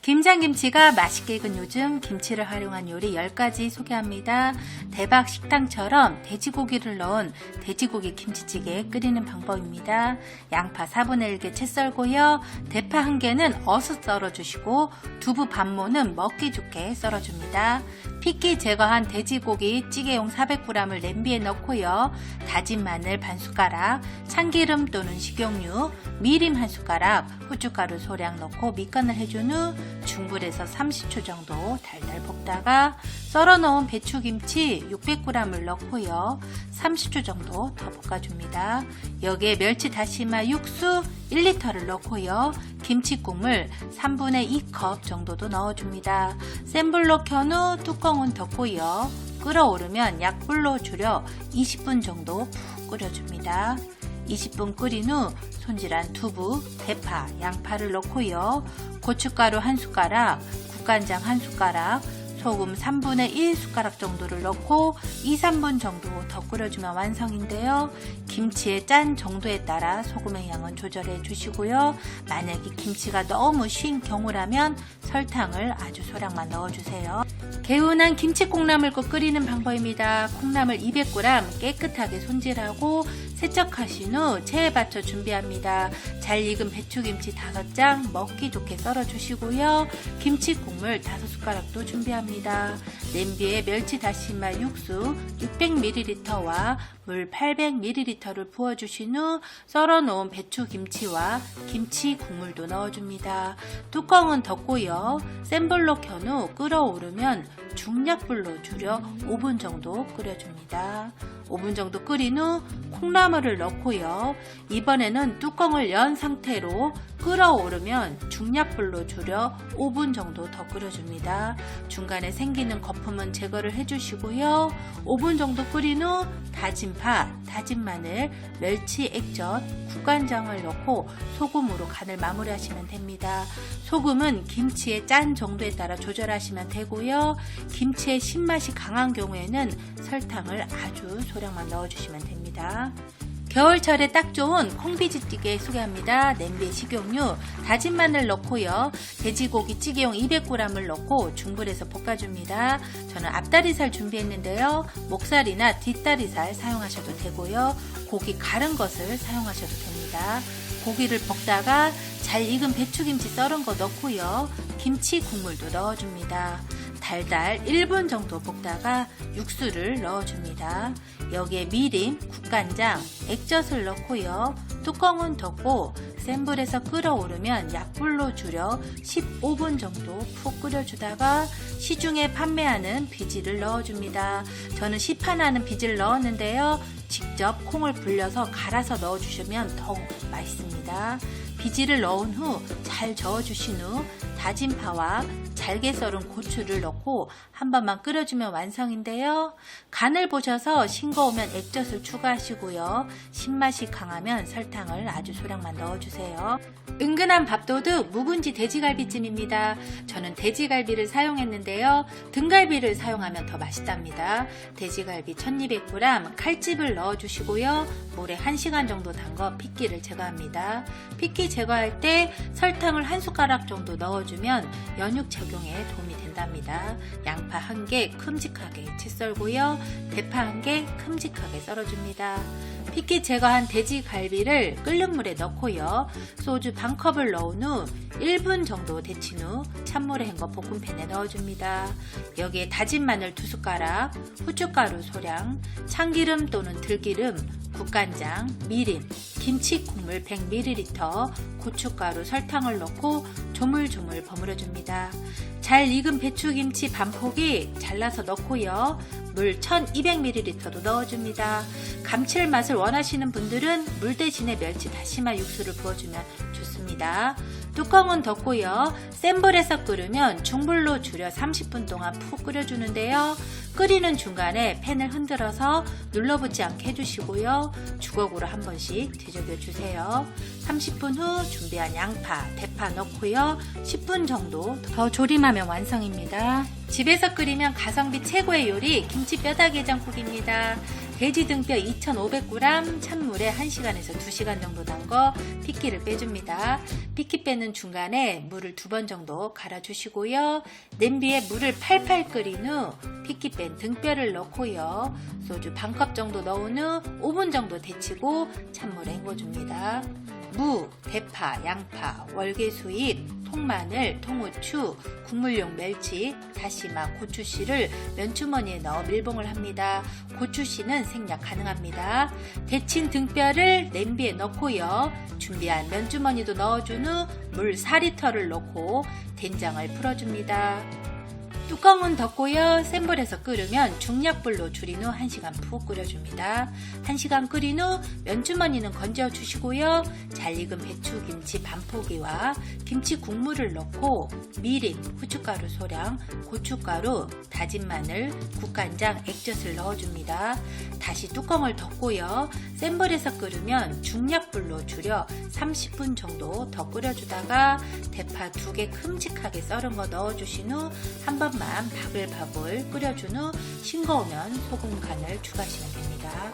김장김치가 맛있게 익은 요즘 김치를 활용한 요리 10가지 소개합니다. 대박 식당처럼 돼지고기를 넣은 돼지고기 김치찌개 끓이는 방법입니다. 양파 4분의 1개 채 썰고요. 대파 1개는 어슷 썰어주시고 두부 반모는 먹기 좋게 썰어줍니다. 핏기 제거한 돼지고기 찌개용 400g을 냄비에 넣고요. 다진 마늘 반숟가락, 참기름 또는 식용유, 미림 1숟가락, 후춧가루 소량 넣고 밑간을 해준 후 중불에서 30초 정도 달달 볶다가 썰어놓은 배추김치 600g을 넣고요. 30초 정도 더 볶아줍니다. 여기에 멸치 다시마 육수 1리터를 넣고요. 김치국물 3분의 2컵 정도도 넣어줍니다. 센 불로 켠 후 뚜껑은 덮고요. 끓어오르면 약불로 줄여 20분 정도 푹 끓여줍니다. 20분 끓인 후 손질한 두부, 대파, 양파를 넣고요. 고춧가루 1숟가락, 국간장 1숟가락, 소금 3분의 1숟가락 정도를 넣고 2-3분 정도 더 끓여주면 완성인데요. 김치의 짠 정도에 따라 소금의 양은 조절해 주시고요. 만약에 김치가 너무 쉰 경우라면 설탕을 아주 소량만 넣어주세요. 개운한 김치 콩나물국 끓이는 방법입니다. 콩나물 200g 깨끗하게 손질하고 세척하신 후 체에 받쳐 준비합니다. 잘 익은 배추김치 5장 먹기 좋게 썰어주시고요. 김치 국물 5숟가락도 준비합니다. 냄비에 멸치 다시마 육수 600ml와 물 800ml를 부어주신 후 썰어놓은 배추김치와 김치 국물도 넣어줍니다. 뚜껑은 덮고요. 센 불로 켠 후 끓어오르면 중약불로 줄여 5분 정도 끓여줍니다. 5분 정도 끓인 후 콩나물을 넣고요. 이번에는 뚜껑을 연 상태로 끓어오르면 중약불로 줄여 5분 정도 더 끓여줍니다. 중간에 생기는 거품은 제거를 해주시고요. 5분 정도 끓인 후 다진 파, 다진 마늘, 멸치 액젓, 국간장을 넣고 소금으로 간을 마무리하시면 됩니다. 소금은 김치의 짠 정도에 따라 조절하시면 되고요. 김치의 신맛이 강한 경우에는 설탕을 아주 소량만 넣어주시면 됩니다. 겨울철에 딱 좋은 콩비지찌개 소개합니다. 냄비에 식용유, 다진 마늘 넣고요. 돼지고기 찌개용 200g을 넣고 중불에서 볶아줍니다. 저는 앞다리살 준비했는데요. 목살이나 뒷다리살 사용하셔도 되고요. 고기 가른 것을 사용하셔도 됩니다. 고기를 볶다가 잘 익은 배추김치 썰은 거 넣고요. 김치 국물도 넣어줍니다. 달달 1분 정도 볶다가 육수를 넣어줍니다. 여기에 미림, 국간장, 액젓을 넣고요. 뚜껑은 덮고 센 불에서 끓어오르면 약불로 줄여 15분 정도 푹 끓여주다가 시중에 판매하는 비지를 넣어줍니다. 저는 시판하는 비지를 넣었는데요. 직접 콩을 불려서 갈아서 넣어주시면 더욱 맛있습니다. 비지를 넣은 후 잘 저어주신 후 다진 파와 잘게 썰은 고추를 넣고 한 번만 끓여주면 완성인데요. 간을 보셔서 싱거우면 액젓을 추가하시고요. 신맛이 강하면 설탕을 아주 소량만 넣어주세요. 은근한 밥도둑 묵은지 돼지갈비찜입니다. 저는 돼지갈비를 사용했는데요. 등갈비를 사용하면 더 맛있답니다. 돼지갈비 1200g 칼집을 넣어주시고요. 물에 1시간 정도 담궈 핏기를 제거합니다. 핏기 제거할 때 설탕을 1숟가락 정도 넣어주면 연육 적용에 도움이 된답니다. 양파 1개 큼직하게 채 썰고요. 대파 1개 큼직하게 썰어줍니다. 핏기 제거한 돼지갈비를 끓는 물에 넣고요. 소주 반컵을 넣은 후 1분 정도 데친 후 찬물에 헹궈 볶음팬에 넣어줍니다. 여기에 다진 마늘 2숟가락, 후춧가루 소량, 참기름 또는 들기름, 국간장, 미림, 김치 국물 100ml, 고춧가루, 설탕을 넣고 조물조물 버무려줍니다. 잘 익은 배추김치 반포기 잘라서 넣고요. 물 1200ml도 넣어줍니다. 감칠맛을 원하시는 분들은 물 대신에 멸치 다시마 육수를 부어주면 좋습니다. 뚜껑은 덮고요. 센 불에서 끓으면 중불로 줄여 30분 동안 푹 끓여주는데요. 끓이는 중간에 팬을 흔들어서 눌러붙지 않게 해주시고요. 주걱으로 한 번씩 뒤적여주세요. 30분 후 준비한 양파, 대파 넣고요. 10분 정도 더 조림하면 완성입니다. 집에서 끓이면 가성비 최고의 요리 김치 뼈다귀 해장국입니다. 돼지 등뼈 2,500g 찬물에 1시간에서 2시간 정도 담궈 피끼를 빼줍니다. 피끼 빼는 중간에 물을 2번 정도 갈아주시고요. 냄비에 물을 팔팔 끓인 후 피끼 뺀 등뼈를 넣고요. 소주 반컵 정도 넣은 후 5분 정도 데치고 찬물에 헹궈줍니다. 무, 대파, 양파, 월계수잎, 통마늘, 통후추, 국물용 멸치, 다시마, 고추씨를 면주머니에 넣어 밀봉을 합니다. 고추씨는 생략 가능합니다. 데친 등뼈를 냄비에 넣고요. 준비한 면주머니도 넣어준 후 물 4리터를 넣고 된장을 풀어줍니다. 뚜껑은 덮고요. 센 불에서 끓으면 중약불로 줄인 후 1시간 푹 끓여줍니다. 1시간 끓인 후 면주머니는 건져주시고요. 잘 익은 배추김치 반포기와 김치 국물을 넣고 미림, 후춧가루 소량, 고춧가루, 다진 마늘, 국간장, 액젓을 넣어줍니다. 다시 뚜껑을 덮고요. 센 불에서 끓으면 중약불로 줄여 30분 정도 더 끓여주다가 대파 2개 큼직하게 썰은 거 넣어주신 후 한 번만 바글바글 끓여준 후 싱거우면 소금 간을 추가하시면 됩니다.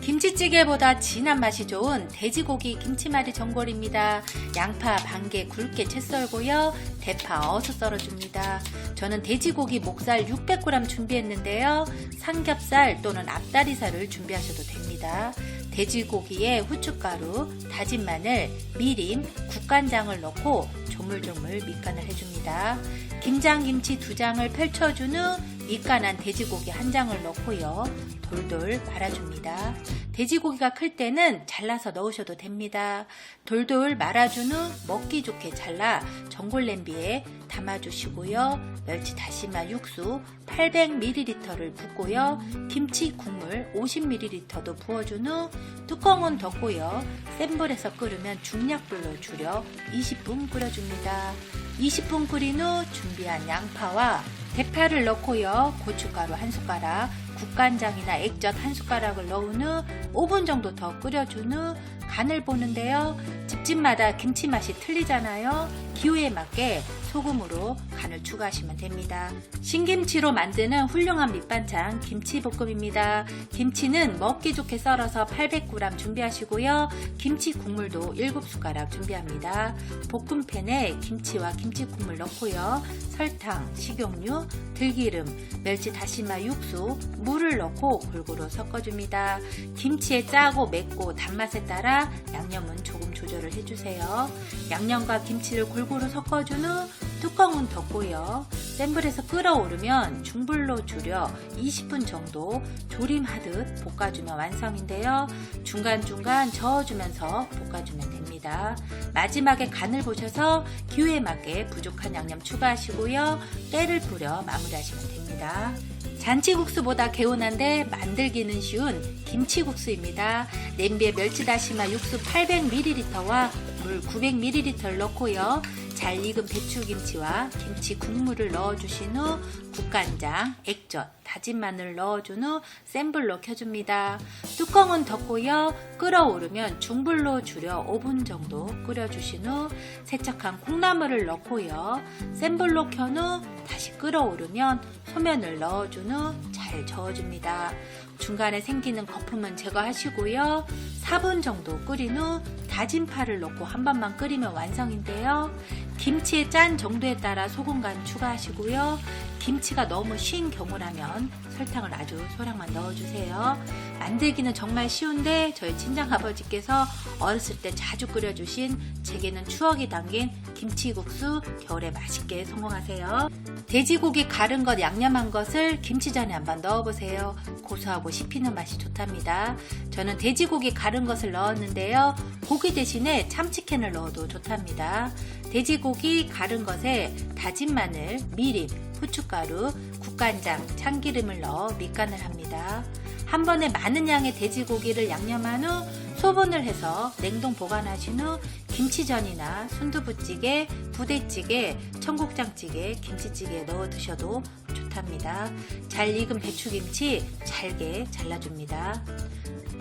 김치찌개보다 진한 맛이 좋은 돼지고기 김치말이 전골입니다. 양파 반개 굵게 채 썰고요. 대파 어서 썰어줍니다. 저는 돼지고기 목살 600g 준비했는데요. 삼겹살 또는 앞다리살을 준비하셔도 됩니다. 돼지고기에 후춧가루, 다진 마늘, 미림, 국간장을 넣고 조물조물 밑간을 해줍니다. 김장김치 2장을 펼쳐준 후 밑간한 돼지고기 1장을 넣고요. 돌돌 말아줍니다. 돼지고기가 클 때는 잘라서 넣으셔도 됩니다. 돌돌 말아준 후 먹기 좋게 잘라 전골 냄비에 담아주시고요. 멸치 다시마 육수 800ml를 붓고요. 김치 국물 50ml도 부어준 후 뚜껑은 덮고요. 센 불에서 끓으면 중약불로 줄여 20분 끓여줍니다. 20분 끓인 후 준비한 양파와 대파를 넣고요. 고춧가루 1숟가락, 국간장이나 액젓 1숟가락을 넣은 후 5분 정도 더 끓여준 후 간을 보는데요. 집집마다 김치 맛이 틀리잖아요. 기호에 맞게 소금으로 간을 추가하시면 됩니다. 신김치로 만드는 훌륭한 밑반찬 김치볶음입니다. 김치는 먹기 좋게 썰어서 800g 준비하시고요. 김치 국물도 7숟가락 준비합니다. 볶음팬에 김치와 김치 국물 넣고요. 설탕, 식용유, 들기름, 멸치 다시마 육수, 물을 넣고 골고루 섞어줍니다. 김치에 짜고 맵고 단맛에 따라 양념은 조금 조절을 해주세요. 양념과 김치를 골고루 섞어준 후 뚜껑은 덮고요. 센 불에서 끓어오르면 중불로 줄여 20분 정도 조림하듯 볶아주면 완성인데요. 중간중간 저어주면서 볶아주면 됩니다. 마지막에 간을 보셔서 기호에 맞게 부족한 양념 추가하시고요. 깨를 뿌려 마무리하시면 됩니다. 잔치국수보다 개운한데 만들기는 쉬운 김치국수입니다. 냄비에 멸치다시마 육수 800ml와 물 900ml를 넣고요. 잘 익은 배추김치와 김치 국물을 넣어주신 후 국간장, 액젓, 다진 마늘 넣어준 후 센 불로 켜줍니다. 뚜껑은 덮고요. 끓어오르면 중불로 줄여 5분 정도 끓여주신 후 세척한 콩나물을 넣고요. 센 불로 켠 후 다시 끓어오르면 소면을 넣어준 후 잘 저어줍니다. 중간에 생기는 거품은 제거하시고요. 4분 정도 끓인 후 다진 파를 넣고 한 번만 끓이면 완성인데요. 김치의 짠 정도에 따라 소금 간 추가하시고요. 김치가 너무 쉰 경우라면 설탕을 아주 소량만 넣어주세요. 만들기는 정말 쉬운데 저희 친정아버지께서 어렸을 때 자주 끓여주신 제게는 추억이 담긴 김치국수 겨울에 맛있게 성공하세요. 돼지고기 가른 것 양념한 것을 김치전에 한번 넣어보세요. 고소하고 씹히는 맛이 좋답니다. 저는 돼지고기 가른 것을 넣었는데요. 고기 대신에 참치캔을 넣어도 좋답니다. 돼지고기 가른 것에 다진 마늘, 미림, 후춧가루, 국간장, 참기름을 넣어 밑간을 합니다. 한 번에 많은 양의 돼지고기를 양념한 후 소분을 해서 냉동 보관하신 후 김치전이나 순두부찌개, 부대찌개, 청국장찌개, 김치찌개에 넣어 드셔도 좋답니다. 잘 익은 배추김치 잘게 잘라줍니다.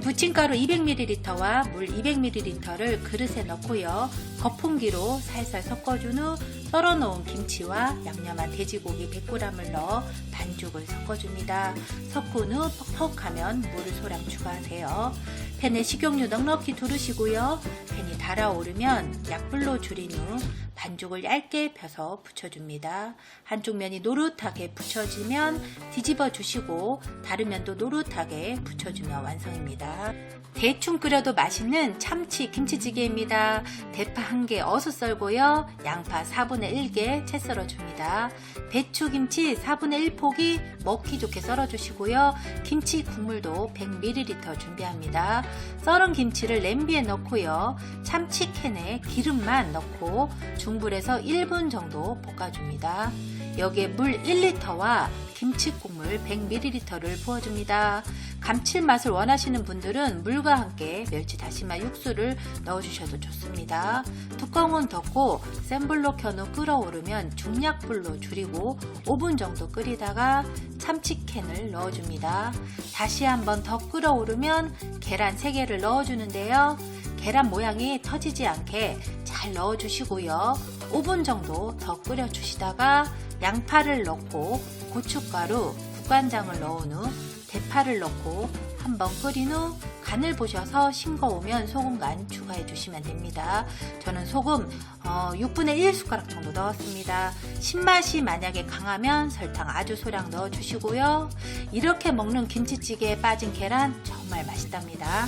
부침가루 200ml와 물 200ml를 그릇에 넣고요. 거품기로 살살 섞어준 후 썰어놓은 김치와 양념한 돼지고기 100g을 넣어 반죽을 섞어줍니다. 섞은 후 퍽퍽하면 물을 소량 추가하세요. 팬에 식용유 넉넉히 두르시고요. 팬이 달아오르면 약불로 줄인 후 반죽을 얇게 펴서 붙여줍니다. 한쪽 면이 노릇하게 붙여지면 뒤집어 주시고 다른 면도 노릇하게 붙여주면 완성입니다. 대충 끓여도 맛있는 참치 김치찌개입니다. 대파 1개 어슷 썰고요. 양파 4분의 1개 채 썰어줍니다. 배추김치 4분의 1포기 먹기 좋게 썰어주시고요. 김치 국물도 100ml 준비합니다. 썰은 김치를 냄비에 넣고요. 참치캔에 기름만 넣고 중불에서 1분 정도 볶아줍니다. 여기에 물 1리터와 김치국물 100ml를 부어줍니다. 감칠맛을 원하시는 분들은 물과 함께 멸치 다시마 육수를 넣어주셔도 좋습니다. 뚜껑은 덮고 센 불로 켠 후 끓어오르면 중약불로 줄이고 5분 정도 끓이다가 참치캔을 넣어줍니다. 다시 한번 더 끓어오르면 계란 3개를 넣어주는데요. 계란 모양이 터지지 않게 잘 넣어주시고요. 5분 정도 더 끓여주시다가 양파를 넣고 고춧가루, 국간장을 넣은 후 대파를 넣고 한번 끓인 후 간을 보셔서 싱거우면 소금 간 추가해 주시면 됩니다. 저는 소금 6분의 1숟가락 정도 넣었습니다. 신맛이 만약에 강하면 설탕 아주 소량 넣어 주시고요. 이렇게 먹는 김치찌개에 빠진 계란 정말 맛있답니다.